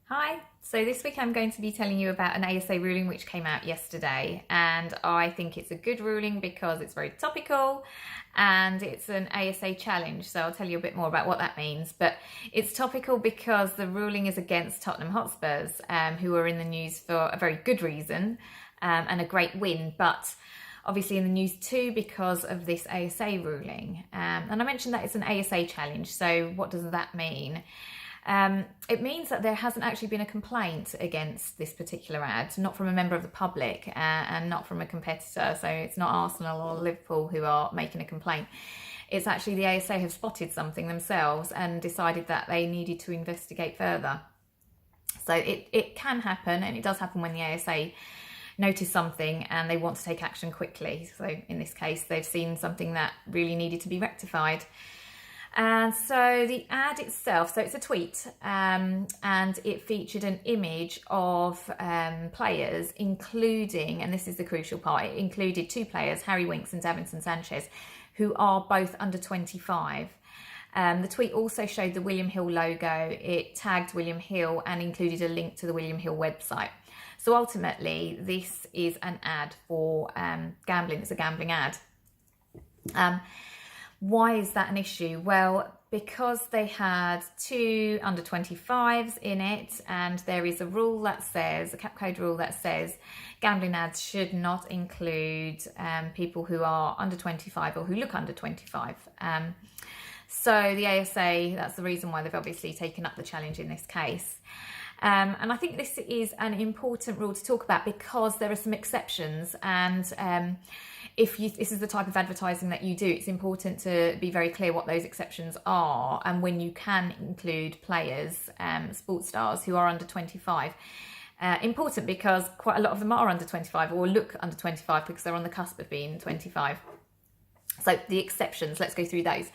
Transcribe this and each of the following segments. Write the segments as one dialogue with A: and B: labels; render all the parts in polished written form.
A: Hi, so this week I'm going to be telling you about an ASA ruling which came out yesterday, and I think it's a good ruling because it's very topical and it's an ASA challenge, so I'll tell you a bit more about what that means. But it's topical because the ruling is against Tottenham Hotspurs, who are in the news for a very good reason and a great win, but obviously in the news too because of this ASA ruling. And I mentioned that it's an ASA challenge, so what does that mean? It means that there hasn't actually been a complaint against this particular ad, not from a member of the public and not from a competitor. So it's not Arsenal or Liverpool who are making a complaint. It's actually the ASA have spotted something themselves and decided that they needed to investigate further. So it can happen, and it does happen when the ASA notice something and they want to take action quickly. So in this case, they've seen something that really needed to be rectified. And so the ad itself, so it's a tweet, and it featured an image of players, including, and this is the crucial part, it included two players, Harry Winks and Davinson Sanchez, who are both under 25. The tweet also showed the William Hill logo, it tagged William Hill and included a link to the William Hill website. So ultimately, this is an ad for gambling, it's a gambling ad. Why is that an issue? Well, because they had two under 25s in it, and there is a rule that says, a cap code rule that says gambling ads should not include people who are under 25 or who look under 25. So the ASA, that's the reason why they've obviously taken up the challenge in this case. And I think this is an important rule to talk about because there are some exceptions, and if this is the type of advertising that you do, it's important to be very clear what those exceptions are and when you can include players, sports stars who are under 25. Important because quite a lot of them are under 25 or look under 25 because they're on the cusp of being 25. So the exceptions, let's go through those.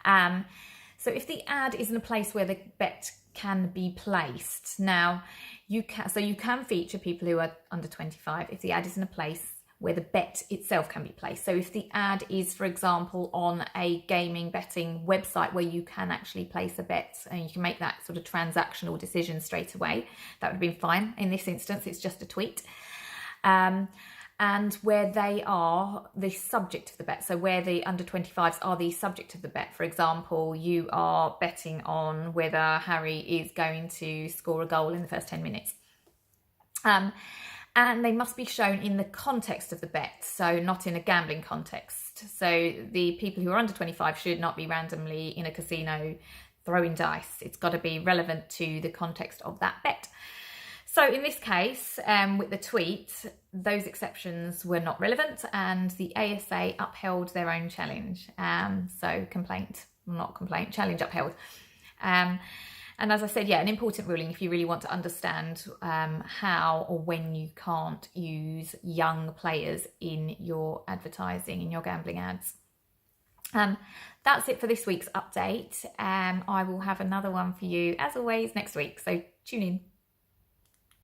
A: So if the ad is in a place where the bet can be placed, now you can feature people who are under 25 if the ad is in a place where the bet itself can be placed. So if the ad is, for example, on a gaming betting website where you can actually place a bet and you can make that sort of transactional decision straight away, that would have been fine. In this instance, it's just a tweet. And where they are the subject of the bet. So where the under 25s are the subject of the bet. For example, you are betting on whether Harry is going to score a goal in the first 10 minutes. And they must be shown in the context of the bet, so not in a gambling context. So the people who are under 25 should not be randomly in a casino throwing dice. It's got to be relevant to the context of that bet. So in this case, with the tweet, those exceptions were not relevant and the ASA upheld their own challenge. So challenge upheld. And as I said, yeah, an important ruling if you really want to understand how or when you can't use young players in your advertising, in your gambling ads. That's it for this week's update. I will have another one for you, as always, next week. So tune in.